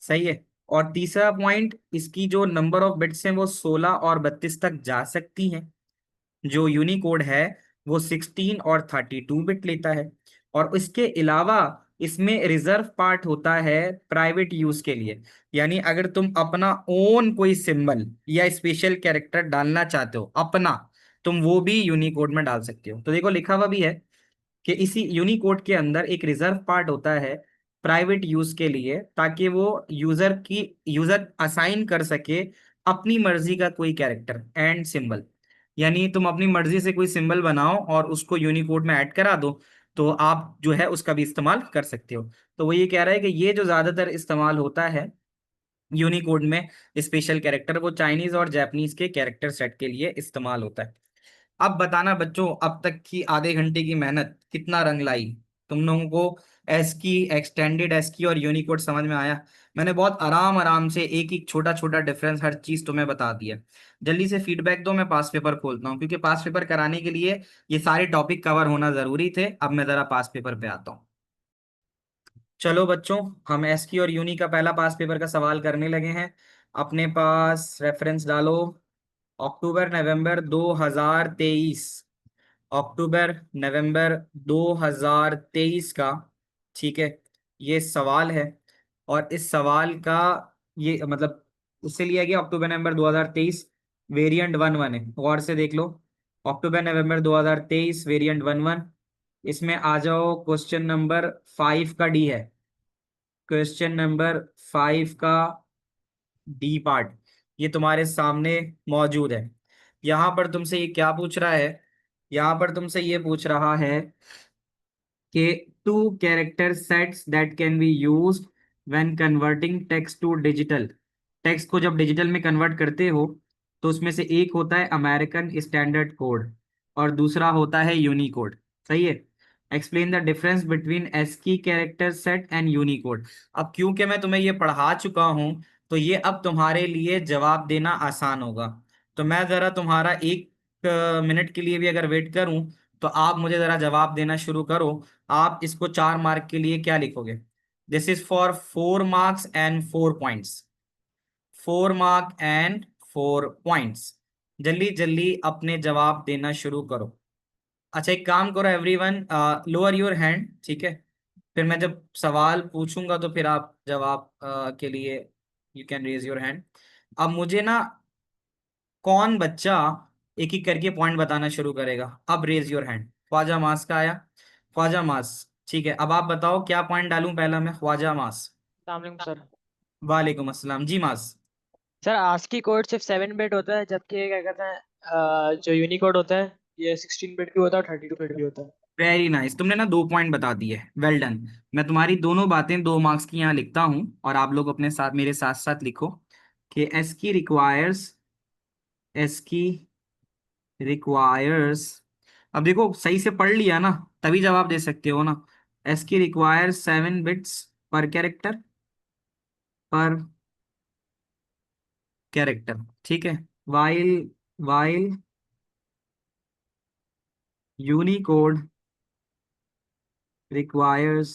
सही है। और तीसरा पॉइंट, इसकी जो नंबर ऑफ बिट्स हैं वो 16 और 32 तक जा सकती हैं। जो यूनिकोड है वो 16 और 32 बिट लेता है। और इसके अलावा इसमें रिजर्व पार्ट होता है प्राइवेट यूज के लिए। यानी अगर तुम अपना ओन कोई सिंबल या स्पेशल कैरेक्टर डालना चाहते हो अपना, तुम वो भी यूनिकोड में डाल सकते हो। तो देखो लिखा हुआ भी है कि इसी यूनिकोड के अंदर एक रिजर्व पार्ट होता है प्राइवेट यूज के लिए, ताकि वो यूजर असाइन कर सके अपनी मर्जी का कोई कैरेक्टर एंड सिंबल। यानी तुम अपनी मर्जी से कोई सिंबल बनाओ और उसको यूनिकोड में ऐड करा दो, तो आप जो है उसका भी इस्तेमाल कर सकते हो। तो वो ये कह रहा है कि ये जो ज्यादातर इस्तेमाल होता है यूनिकोड में स्पेशल कैरेक्टर, वो चाइनीज और जापानीज के कैरेक्टर सेट के लिए इस्तेमाल होता है। अब बताना बच्चों, अब तक की आधे घंटे की मेहनत कितना रंग लाई? तुम लोगों को एस्की, एक्सटेंडेड एस्की और यूनिकोड समझ में आया? मैंने बहुत आराम आराम से एक एक छोटा छोटा डिफरेंस हर चीज तुम्हें बता दिया। जल्दी से फीडबैक दो, मैं पास पेपर खोलता हूँ, क्योंकि पास पेपर कराने के लिए ये सारे टॉपिक कवर होना जरूरी थे। अब मैं जरा पास पेपर पे आता हूँ। चलो बच्चों, हम एसक्यू और यूनी का पहला पास पेपर का सवाल करने लगे हैं। अपने पास रेफरेंस डालो, अक्टूबर नवंबर 2023, अक्टूबर नवंबर 2023 का, ठीक है, ये सवाल है। और इस सवाल का ये मतलब उससे लिया गया अक्टूबर नवंबर 2023, वेरिएंट 11 है, गौर से देख लो। अक्टूबर नवंबर 2023 वेरिएंट 11। इसमें आ जाओ, क्वेश्चन नंबर 5 का डी है, क्वेश्चन नंबर 5 का डी पार्ट ये तुम्हारे सामने मौजूद है। यहां पर तुमसे ये क्या पूछ रहा है? यहां पर तुमसे ये पूछ रहा है कि two character sets that can be used when converting text to digital. Text को जब डिजिटल में कन्वर्ट करते हो तो उसमें से एक होता है अमेरिकन स्टैंडर्ड कोड और दूसरा होता है यूनिकोड, सही है। Explain the difference between ASCII character set and Unicode. अब क्योंकि मैं तुम्हें ये पढ़ा चुका हूं, तो ये अब तुम्हारे लिए जवाब देना आसान होगा। तो मैं जरा तुम्हारा एक मिनट के लिए भी अगर वेट करूं, तो आप मुझे जरा जवाब देना शुरू करो। आप इसको 4 मार्क के लिए क्या लिखोगे? This is for 4 marks and 4 points, 4 mark and 4 points. जल्दी जल्दी अपने जवाब देना शुरू करो। अच्छा एक काम करो एवरीवन, लोअर योर हैंड, ठीक है। फिर मैं जब सवाल पूछूंगा तो फिर आप जवाब के लिए you can raise your hand. अब मुझे ना, कौन बच्चा एक एक करके पॉइंट बताना शुरू करेगा? अब रेज योर हैंड। ख्वाजा मास का आया, ख्वाजा मास, ठीक है। अब आप बताओ क्या पॉइंट डालूं पहला मैं? ख्वाजा मास। सलामकुम सर। वालेकुम अस्सलाम जी मास। सर आस्की कोड सिर्फ 7 बिट होता है, जबकि क्या कहते हैं जो यूनिकोड होता है ये 16 बिट भी होता है और 32 बिट भी होता है। वेरी नाइस, तुमने ना 2 पॉइंट बता दिए, वेल डन। मैं तुम्हारी दोनों बातें 2 मार्क्स की यहाँ लिखता हूँ, और आप लोग अपने साथ मेरे साथ साथ लिखो कि एस की रिक्वायर्स। अब देखो सही से पढ़ लिया ना, तभी जवाब दे सकते हो ना। एस की रिक्वायर्स 7 बिट्स पर कैरेक्टर, पर कैरेक्टर, ठीक है। वाइल वाइल यूनिकोड रिक्वायर्स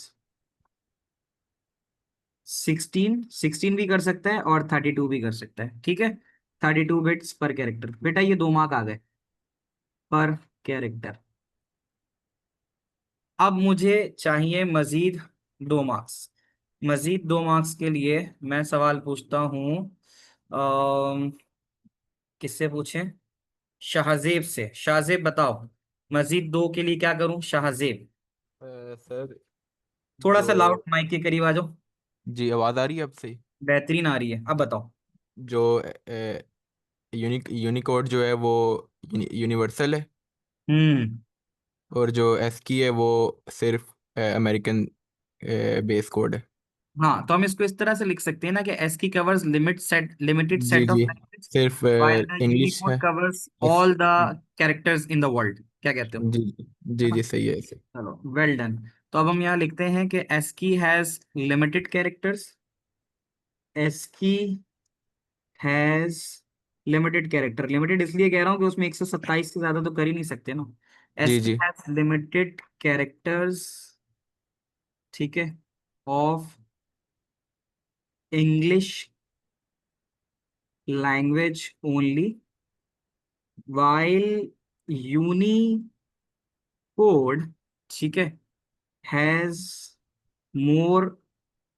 16 भी कर सकता है और 32 भी कर सकता है, ठीक है। 32 बिट्स पर कैरेक्टर, बेटा ये 2 मार्क आ गए पर कैरेक्टर। अब मुझे चाहिए मजीद 2 मार्क्स। मजीद 2 मार्क्स के लिए मैं सवाल पूछता हूँ। किससे पूछें? शाहजेब से। शाहजेब बताओ, मजीद दो के लिए क्या करूं, शाहजेब? सर थोड़ा जो, सा लाउड माइक के करीब आ जाओ। जी आवाज़ आ रही है अब सही? बेहतरीन आ रही है, अब बताओ। जो यूनिकोड जो है वो यूनिवर्सल है, हम्म। और जो एस की है वो सिर्फ अमेरिकन बेस कोड है। हाँ, तो हम इसको इस तरह से लिख सकते हैं ना कि एस की कवर्स लिमिटेड जी सेट ऑफ जी, लैंग्वेज, सिर्फ while the इंग्लिश Unicode है। covers एस, all the characters in the world। क्या कहते हो? जी है जी ना? जी सही है ऐसे। चलो, वेल डन। तो अब हम यहाँ लिखते हैं कि ASCII has limited characters. ASCII has limited character, limited इसलिए कह रहा हूँ कि उसमें 127 से ज्यादा तो कर ही नहीं सकते ना। जी ASCII जी हैज लिमिटेड कैरेक्टर्स, ठीक है, of English language only, while Unicode, ठीक है, has more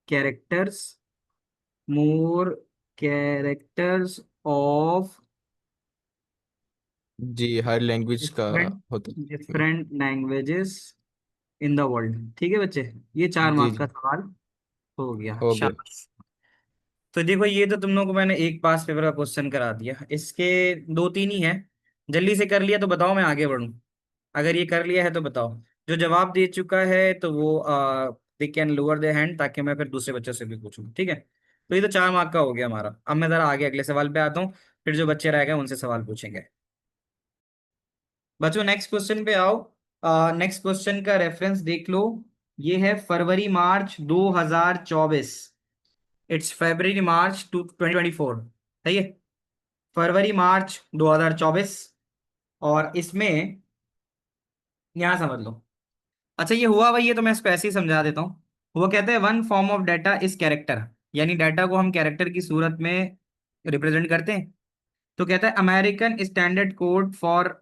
characters, more characters of जी, हर लैंग्वेज का डिफरेंट होता है। Different languages in the world. ठीक है बच्चे, ये 4 मार्क का जी सवाल हो गया, हो गया। शाबाश। तो देखो, ये तो तुम लोगों को मैंने एक पास पेपर का क्वेश्चन करा दिया, इसके दो तीन ही है। जल्दी से कर लिया तो बताओ, मैं आगे बढ़ूं। अगर ये कर लिया है तो बताओ। जो जवाब दे चुका है तो वो they can lower they hand, ताकि मैं फिर दूसरे बच्चों से भी पूछूं, ठीक है? तो ये तो 4 मार्क का हो गया हमारा। अब मैं जरा आगे अगले सवाल पे आता हूँ, फिर जो बच्चे रह गए उनसे सवाल पूछेंगे। बच्चों, नेक्स्ट क्वेश्चन पे आओ। नेक्स्ट क्वेश्चन का रेफरेंस देख लो। ये है फरवरी मार्च 2024। It's February March two 2024। सही है, फरवरी मार्च 2024। और इसमें यहां समझ लो। अच्छा, ये हुआ भाई, ये तो मैं इसको ऐसे ही समझा देता हूँ। वो कहते हैं one form of data is character, यानी डाटा को हम कैरेक्टर की सूरत में रिप्रेजेंट करते हैं। तो कहता है American standard code for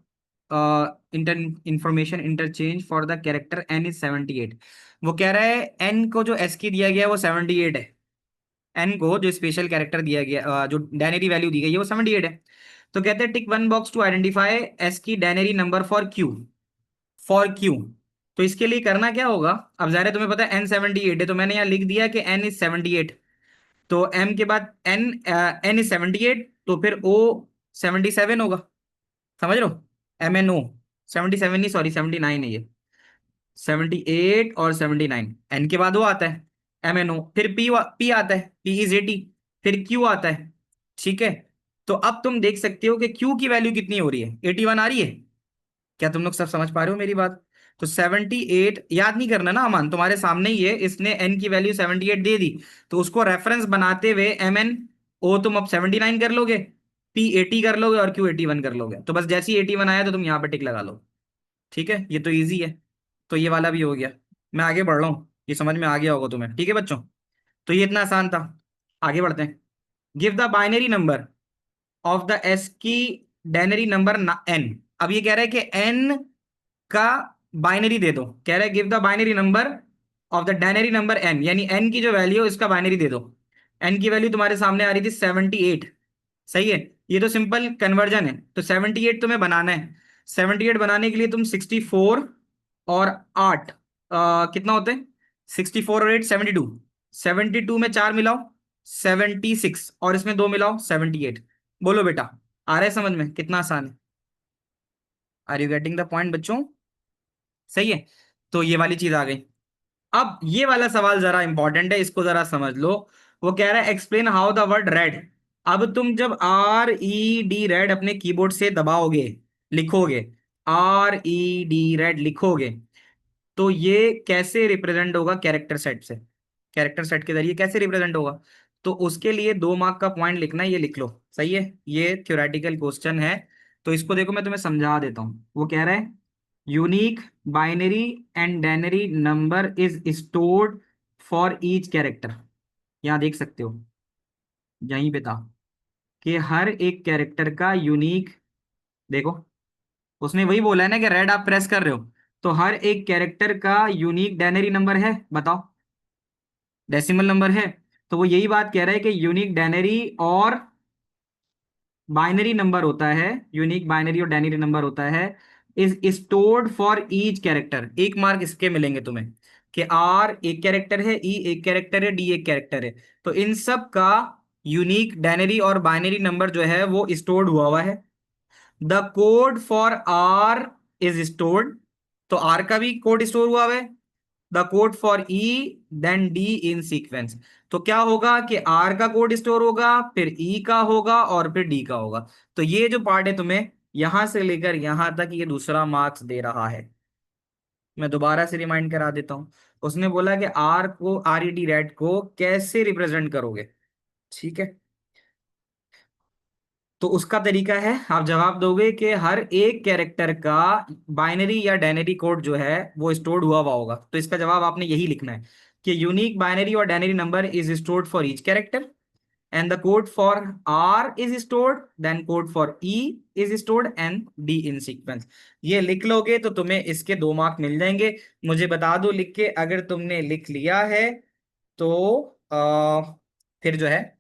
inter information interchange for the character N is 78। वो कह रहा है एन को जो एस की दिया गया है वो 78 है। एन को जो स्पेशल कैरेक्टर दिया गया, जो डायनेरी वैल्यू दी गई है वो 78 है। तो कहते हैं tick one box to identify ASCII denary number for Q. For Q. तो इसके लिए करना क्या होगा? अब ज़ाहिर है तुम्हें पता है N78 है, तो मैंने यहाँ लिख दिया कि N इज 78। तो M के बाद N इज 78, तो फिर O 77 होगा। समझ लो, MNO 77 नहीं, सॉरी 79 है ये। 78 और 79, N के बाद वो आता है MNO, फिर P आता है, P इज 80, फिर Q आता है। ठीक है, तो अब तुम देख सकते हो कि Q की वैल्यू कितनी हो रही है, 81 आ रही है। क्या तुम लोग सब समझ पा रहे हो मेरी बात? तो 78 याद नहीं करना ना अमान, तुम्हारे सामने ही है, इसने एन की वैल्यू 78 दे दी। तो उसको रेफरेंस बनाते हुए MN ओ तुम अब 79 कर लोगे, P 80 कर लोगे, और Q 81 कर लोगे। तो बस जैसे ही 81 आया तो तुम यहाँ पे टिक लगा लो। ठीक है, ये तो इजी है। तो ये वाला भी हो गया। मैं आगे बढ़ रहा हूँ, ये समझ में आ गया होगा तुम्हें, ठीक है बच्चों? तो ये इतना आसान था। आगे बढ़ते हैं। Give the binary number of the S की डायनरी नंबर एन। अब ये कह रहा है कि एन का बाइनरी दे दो। कह रहा है give the binary number of the denary number N, यानी एन की जो वैल्यू है इसका बाइनरी दे दो। एन की वैल्यू तुम्हारे सामने आ रही थी 78। सही है, ये तो सिंपल कन्वर्जन है। तो 78 तुम्हें बनाना है। 78 बनाने के लिए तुम 64 और 8, कितना होते हैं? 64 और 8 72। 72 में 4 मिलाओ 76, और इसमें 2 मिलाओ 78। बोलो बेटा, आ रहा है समझ में? कितना आसान है। Are you getting the point बच्चों? सही है, तो ये वाली चीज आ गई। अब ये वाला सवाल जरा इंपॉर्टेंट है, इसको जरा समझ लो। वो कह रहा है explain how the word red. अब तुम जब RED रेड अपने कीबोर्ड से दबाओगे, लिखोगे, RED रेड लिखोगे, तो ये कैसे रिप्रेजेंट होगा कैरेक्टर सेट से? कैरेक्टर सेट के जरिए कैसे रिप्रेजेंट होगा? तो उसके लिए 2 मार्क का पॉइंट लिखना है, ये लिख लो। सही है, ये थ्योरेटिकल क्वेश्चन है। तो इसको देखो, मैं तुम्हें समझा देता हूं। वो कह रहा है unique binary and denary number is stored for each character. यहां देख सकते हो, यहीं पे था कि हर एक कैरेक्टर का यूनिक, देखो उसने वही बोला है ना कि रेड आप प्रेस कर रहे हो, तो हर एक कैरेक्टर का यूनिक डायनरी नंबर है, बताओ, डेसिमल नंबर है। तो वो यही बात कह रहा है कि यूनिक डायनरी और बाइनरी नंबर होता है, यूनिक बाइनरी और डायनरी नंबर होता है is stored for each character, एक मार्क इसके मिलेंगे तुम्हें कि आर एक कैरेक्टर है, ई एक कैरेक्टर है, डी एक कैरेक्टर है। तो इन सब का यूनिक डायनरी और बाइनरी नंबर जो है वो स्टोर्ड हुआ हुआ है। The code for R is stored, तो आर का भी कोड स्टोर हुआ है। The code for E then D in sequence. तो क्या होगा कि आर का कोड स्टोर होगा, फिर ई का होगा और फिर डी का होगा। तो ये जो पार्ट है तुम्हें यहां से लेकर यहां तक ये दूसरा मार्क्स दे रहा है। मैं दोबारा से रिमाइंड करा देता हूं। उसने बोला कि आर को, आर ई डी रेड को कैसे रिप्रेजेंट करोगे, ठीक है। तो उसका तरीका है, आप जवाब दोगे कि हर एक कैरेक्टर का बाइनरी या डायनरी कोड जो है वो स्टोर्ड हुआ हुआ होगा। तो इसका जवाब आपने यही लिखना है कि यूनिक बाइनरी और denary number is stored for each character and the code for R is stored, then code for E is stored and D in sequence। ये लिख लोगे तो तुम्हें इसके 2 मार्क मिल जाएंगे। मुझे बता दो लिख के, अगर तुमने लिख लिया है तो फिर जो है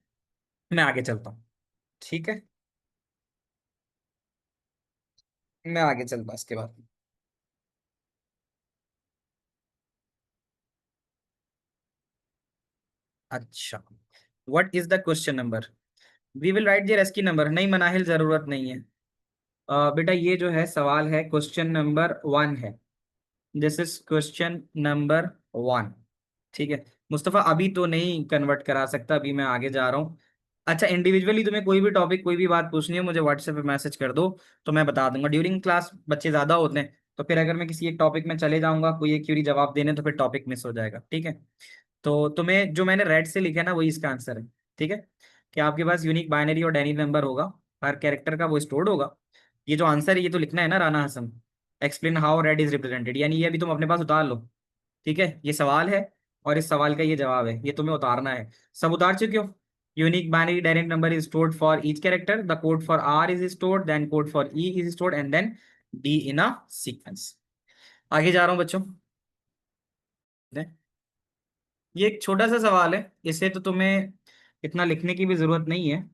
मैं आगे चलता हूँ, ठीक है। मैं आगे चलता इसके बाद। अच्छा, what is the question number? We will write there ASCII number, नहीं मनाहिल जरूरत नहीं है। बेटा ये जो है सवाल है क्वेश्चन नंबर 1 है। दिस इज क्वेश्चन नंबर 1, ठीक है। मुस्तफा अभी तो नहीं कन्वर्ट करा सकता, अभी मैं आगे जा रहा हूँ। अच्छा, इंडिविजुअली तुम्हें कोई भी टॉपिक कोई भी बात पूछनी है मुझे व्हाट्सएप पे मैसेज कर दो, तो मैं बता दूंगा। ड्यूरिंग क्लास बच्चे ज्यादा होते हैं, तो फिर अगर मैं किसी एक टॉपिक में चले जाऊंगा कोई एक क्यूरी जवाब देने, तो फिर टॉपिक मिस हो जाएगा, ठीक है। तो तुम्हें जो मैंने रेड से लिखा है ना वही इसका आंसर है, ठीक है। कि आपके पास यूनिक बाइनरी और डायनरी नंबर होगा, हर कैरेक्टर का वो स्टोर्ड होगा। ये जो आंसर है ये तो लिखना है ना Rana Hasan, explain how red is represented, यानी ये अभी तुम अपने पास उतार लो, ठीक है। ये सवाल है और इस सवाल का ये जवाब है, ये तुम्हें उतारना है। सब उतार चुके हो? Unique binary direct number is stored for each character, the code for R is stored, then code for E is stored and then D in a sequence. आगे जा रहा हूं बच्चों। ये एक छोटा सा सवाल है, इसे तो तुम्हें इतना लिखने की भी जरूरत नहीं है।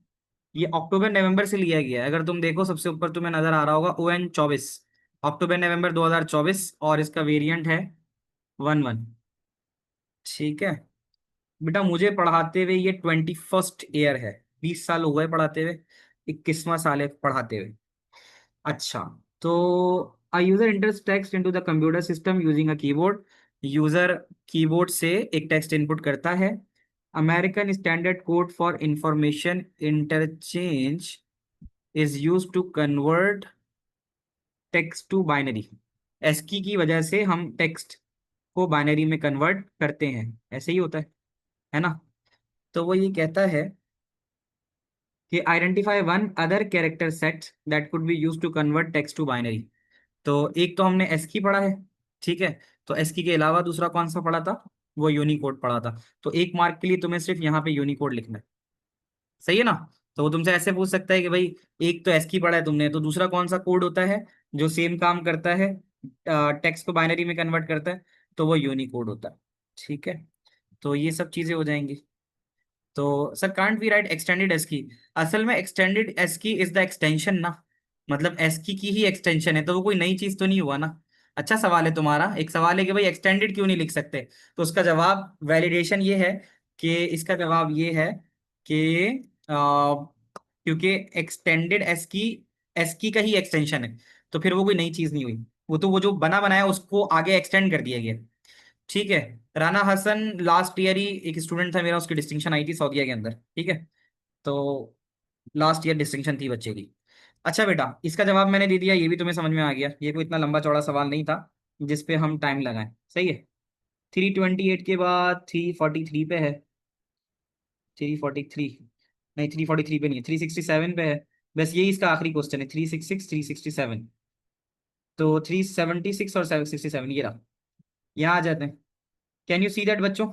ये अक्टूबर नवंबर से लिया गया है। अगर तुम देखो सबसे ऊपर तुम्हें नजर आ रहा होगा ON24, अक्टूबर नवंबर 2024, और इसका वेरिएंट है 11, ठीक है। बेटा मुझे पढ़ाते हुए ये 21st ईयर है, 20 साल हो गए पढ़ाते हुए, 21वां साल है पढ़ाते हुए। अच्छा, तो a user enters text into the computer system using a keyboard. User keyboard से एक टेक्स्ट इनपुट करता है। American standard code for information interchange is use to convert text to binary. ASCII की वजह से हम टेक्स्ट को बाइनरी में कन्वर्ट करते हैं, ऐसे ही होता है ना। तो वो ये कहता है कि identify one other character set that could be use to convert text to binary. तो एक तो हमने एस्की पढ़ा है, ठीक है। तो एस्की के अलावा दूसरा कौन सा पढ़ा था? वो यूनिकोड पढ़ा था। तो 1 मार्क के लिए तुम्हें सिर्फ यहाँ पे यूनिकोड लिखना है, सही है ना। तो वो तुमसे ऐसे पूछ सकता है कि भाई एक तो एस्की पढ़ा है तुमने, तो दूसरा कौन सा कोड होता है जो सेम काम करता है, टेक्स्ट को बाइनरी में कन्वर्ट करता है? तो वो यूनिकोड होता है, ठीक है। तो ये सब चीजें हो जाएंगी। तो sir can't we write extended ASCII? असल में extended ASCII is the extension ना, मतलब एस्की की ही एक्सटेंशन है, तो वो कोई नई चीज तो नहीं हुआ ना। अच्छा सवाल है तुम्हारा, एक सवाल है कि भाई एक्सटेंडेड क्यों नहीं लिख सकते, तो उसका जवाब वैलिडेशन ये है कि इसका जवाब ये है कि क्योंकि एक्सटेंडेड एस्की एस्की का ही एक्सटेंशन है, तो फिर वो कोई नई चीज नहीं हुई। वो तो वो जो बना बनाया उसको आगे एक्सटेंड कर दिया गया, ठीक है। राना हसन लास्ट ईयर ही एक स्टूडेंट था मेरा, उसकी डिस्टिंक्शन आई थी सऊदीया के अंदर, ठीक है। तो लास्ट ईयर डिस्टिंक्शन थी बच्चे की। अच्छा बेटा इसका जवाब मैंने दे दिया, ये भी तुम्हें समझ में आ गया। ये कोई इतना लंबा चौड़ा सवाल नहीं था जिसपे हम टाइम लगाएं, सही है। 328 के बाद 343 पे है, 343 नहीं, 343 पे नहीं है, 367 पे है। बस यही इसका आखिरी क्वेश्चन है, 366 367। तो 376 और 767 ये रहा। यहाँ आ जाते हैं। कैन यू सी दैट बच्चों?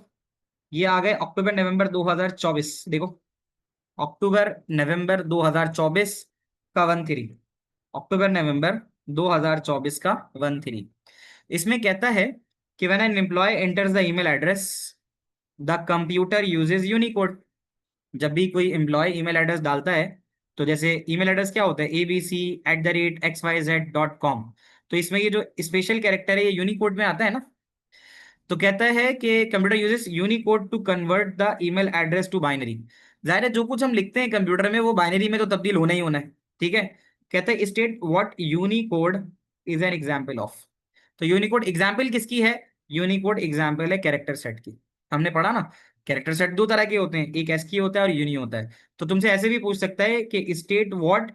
ये आ गए अक्टूबर नवंबर 2024, देखो अक्टूबर नवंबर 2024 का 13, अक्टूबर नवंबर 2024 का 13। इसमें कहता है कि when an employee enters the email address the computer uses Unicode. जब भी कोई एम्प्लॉय ईमेल एड्रेस डालता है, तो जैसे ईमेल एड्रेस क्या होता है, ABC@xyz.com, तो इसमें ये जो स्पेशल कैरेक्टर है ये यूनिकोड में आता है ना। तो कहता है कि computer uses Unicode to convert the email address to binary. जाहिर है जो कुछ हम लिखते हैं कंप्यूटर में वो बाइनरी में तो तब्दील होना ही होना है, ठीक है। कहता है state what Unicode is an example of. तो यूनिकोड एग्जांपल किसकी है? यूनिकोड एग्जांपल है कैरेक्टर सेट की। हमने पढ़ा ना, कैरेक्टर सेट दो तरह के होते हैं, एक एस्की होता है और यूनी होता है। तो तुमसे ऐसे भी पूछ सकता है कि state what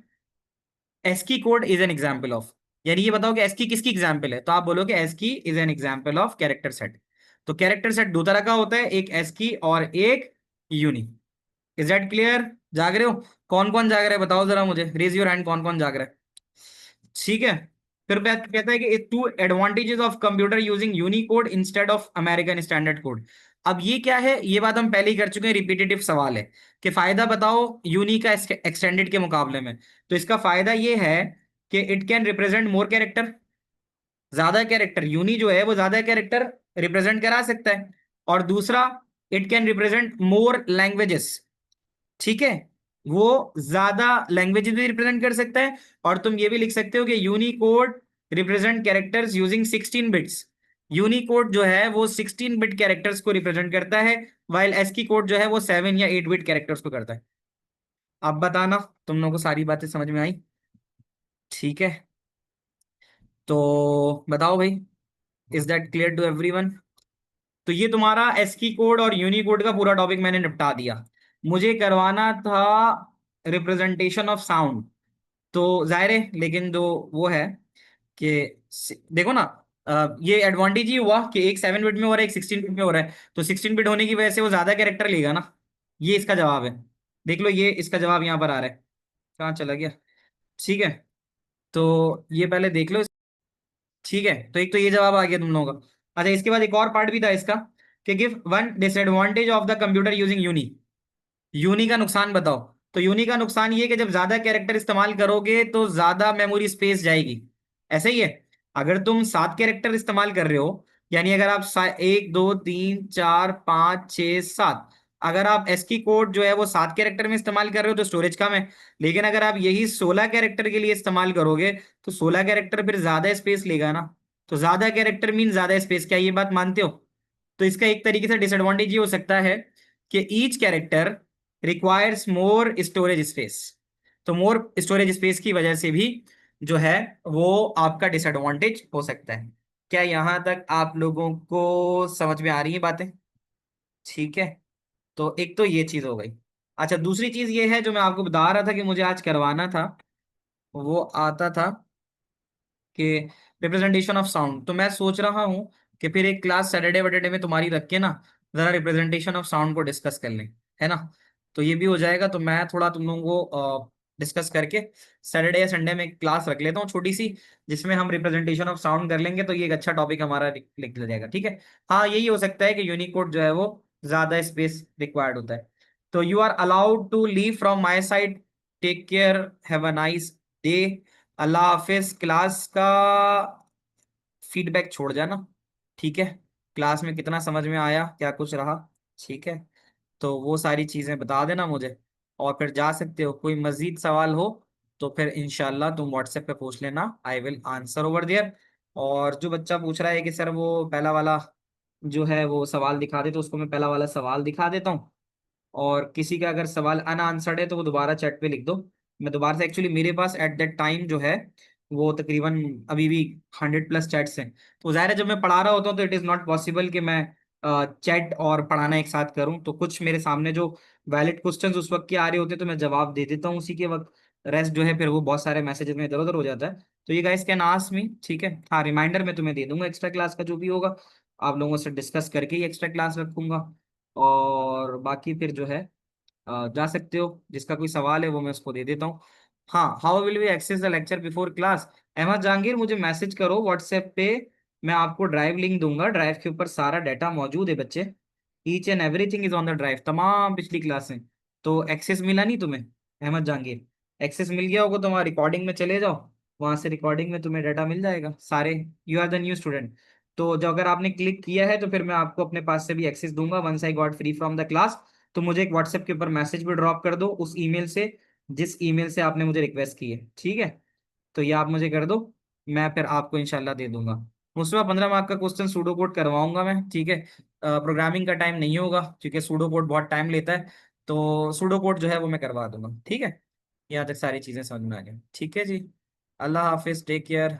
ASCII code is an example of, यानी ये बताओ कि एस्की किसकी एग्जांपल है, तो आप बोलोगे ASCII is an example of character set. तो कैरेक्टर सेट दो तरह का होता है, एक एस्की और एक यूनी। Is that clear? जाग रहे हो? कौन कौन जाग रहा है बताओ जरा मुझे, रेज योर हैंड कौन कौन जाग रहा है। ठीक है। फिर कहता है कि two advantages of computer using Unicode instead of American standard code. अब ये क्या है, ये बात हम पहले ही कर चुके हैं, रिपीटेटिव सवाल है कि फायदा बताओ यूनी का एक्सटेंडेड के मुकाबले में। तो इसका फायदा ये है कि it can represent more character, ज्यादा कैरेक्टर, यूनी जो है वो ज्यादा कैरेक्टर रिप्रेजेंट करा सकता है। और दूसरा, it can represent more languages, ठीक है, वो ज्यादा लैंग्वेजेस भी रिप्रेजेंट कर सकता है। और तुम ये भी लिख सकते हो कि Unicode represent characters using 16 bits. Unicode जो है वो 16 बिट कैरेक्टर्स को रिप्रेजेंट करता है, वाइल एस्की कोड जो है वो 7 या 8 बिट कैरेक्टर्स को करता है। अब बताना तुम लोगों को सारी बातें समझ में आई? ठीक है, तो बताओ भाई, is that clear to everyone? तो ये तुम्हारा एस्की कोड और यूनिकोड का पूरा टॉपिक मैंने निपटा दिया। मुझे करवाना था रिप्रेजेंटेशन ऑफ साउंड। तो जाहिर है, लेकिन जो वो है कि देखो ना, ये एडवांटेज ही हुआ कि एक 7 बिट में हो रहा है, एक 16 बिट में हो रहा है, तो 16 बिट होने की वजह से वो ज्यादा कैरेक्टर लेगा ना। ये इसका जवाब है। देख लो, ये इसका जवाब यहाँ पर आ रहा है। कहाँ चला गया? ठीक है, तो ये पहले देख लो। ठीक है, तो एक तो ये जवाब आ गया तुम लोगों का। अच्छा, इसके बाद एक और पार्ट भी था इसका कि give one disadvantage of the computer using uni. Uni का नुकसान बताओ। तो यूनी का नुकसान ये कि जब ज्यादा कैरेक्टर इस्तेमाल करोगे तो ज्यादा मेमोरी स्पेस जाएगी। ऐसे ही है, अगर तुम 7 कैरेक्टर इस्तेमाल कर रहे हो, यानी अगर आप 1 2 3 4 5 6 7, अगर आप एस्की कोड जो है वो 7 कैरेक्टर में इस्तेमाल कर रहे हो तो स्टोरेज कम है। लेकिन अगर आप यही 16 कैरेक्टर के लिए इस्तेमाल करोगे तो 16 कैरेक्टर फिर ज्यादा स्पेस लेगा ना। तो ज्यादा कैरेक्टर मीन ज्यादा स्पेस, क्या ये बात मानते हो? तो इसका एक तरीके से डिसएडवांटेज ये हो सकता है कि each character requires more storage space. तो मोर स्टोरेज स्पेस की वजह से भी जो है वो आपका डिसएडवांटेज हो सकता है। क्या यहां तक आप लोगों को समझ में आ रही है बातें? ठीक है, तो एक तो ये चीज हो गई। अच्छा, दूसरी चीज ये है जो मैं आपको बता रहा था कि मुझे आज करवाना था, वो आता था कि रिप्रेजेंटेशन ऑफ साउंड। तो मैं सोच रहा हूँ कि फिर एक क्लास सैटरडे वैटरडे में तुम्हारी रख के ना जरा रिप्रेजेंटेशन ऑफ साउंड को डिस्कस कर लें, है ना। तो ये भी हो जाएगा, तो मैं थोड़ा तुम लोगों को डिस्कस करके सैटरडे या संडे में क्लास रख लेता हूँ छोटी सी, जिसमें हम रिप्रेजेंटेशन ऑफ साउंड कर लेंगे। तो ये एक अच्छा टॉपिक हमारा निकल जाएगा, ठीक है। हाँ, यही हो सकता है कि यूनिकोड जो है वो ज्यादा स्पेस रिक्वायर्ड होता है। तो you are allowed to leave from my side. Take care, have a nice day. अल्लाह हाफिज। क्लास का फीडबैक छोड़ जाना, ठीक है। क्लास में कितना समझ में आया, क्या कुछ रहा, ठीक है। तो वो सारी चीज़ें बता देना मुझे। और फिर जा सकते हो, कोई मजीद सवाल हो तो फिर इंशाल्लाह तुम व्हाट्सएप पे पूछ लेना, I will answer over there. और जो बच्चा पूछ रहा है कि सर वो पहला वाला जो है वो सवाल दिखा दे, तो उसको मैं पहला वाला सवाल दिखा देता हूँ। और किसी का अगर सवाल अनआंसर्ड है तो वो दोबारा चैट पे लिख दो। मैं दोबारा से, एक्चुअली मेरे पास एट दैट टाइम जो है वो तकरीबन अभी भी 100+ चैट्स हैं। तो ज़ाहिर है जब मैं पढ़ा रहा होता हूँ तो इट इज़ नॉट पॉसिबल कि मैं चैट और पढ़ाना एक साथ करूँ। तो कुछ मेरे सामने जो वैलिड क्वेश्चंस उस वक्त के आ रहे होते हैं तो मैं जवाब दे देता हूँ उसी के वक्त। रेस्ट जो है फिर वो बहुत सारे मैसेजेस में इधर उधर हो जाता है। तो ये गाइस कैन आस्क मी, ठीक है। हाँ, रिमाइंडर मैं तुम्हें दे दूंगा एक्स्ट्रा क्लास का जो भी होगा, आप लोगों से डिस्कस करके ही एक्स्ट्रा क्लास रखूंगा। और बाकी फिर जो है जा सकते हो, जिसका कोई सवाल है वो मैं उसको दे देता हूँ। हाँ, how will we access the lecture before class? Ahmed Jahangir, मुझे मैसेज करो व्हाट्सएप पे, मैं आपको ड्राइव लिंक दूंगा। ड्राइव के ऊपर सारा डाटा मौजूद है बच्चे, each and everything is on the drive, तमाम पिछली क्लासें। तो एक्सेस मिला नहीं तुम्हें अहमद जहांगीर? एक्सेस मिल गया होगा तो वहाँ रिकॉर्डिंग में चले जाओ, वहां से रिकॉर्डिंग में तुम्हें डाटा मिल जाएगा सारे। You are the new student. तो जो अगर आपने क्लिक किया है तो फिर मैं आपको अपने पास से भी एक्सेस दूंगा once I got free from the class. तो मुझे एक व्हाट्सएप के ऊपर मैसेज भी ड्रॉप कर दो उस ईमेल से जिस ईमेल से आपने मुझे रिक्वेस्ट की है, ठीक है। तो ये आप मुझे कर दो, मैं फिर आपको इंशाल्लाह दे दूंगा। मुझसे 15 मार्क का क्वेश्चन सूडो कोड करवाऊंगा मैं, ठीक है। प्रोग्रामिंग का टाइम नहीं होगा क्योंकि सूडो कोड बहुत टाइम लेता है, तो सूडो कोड जो है वो मैं करवा दूंगा, ठीक है। यहाँ तक सारी चीजें समझ में आ गई, ठीक है जी। अल्लाह हाफिज, टेक केयर।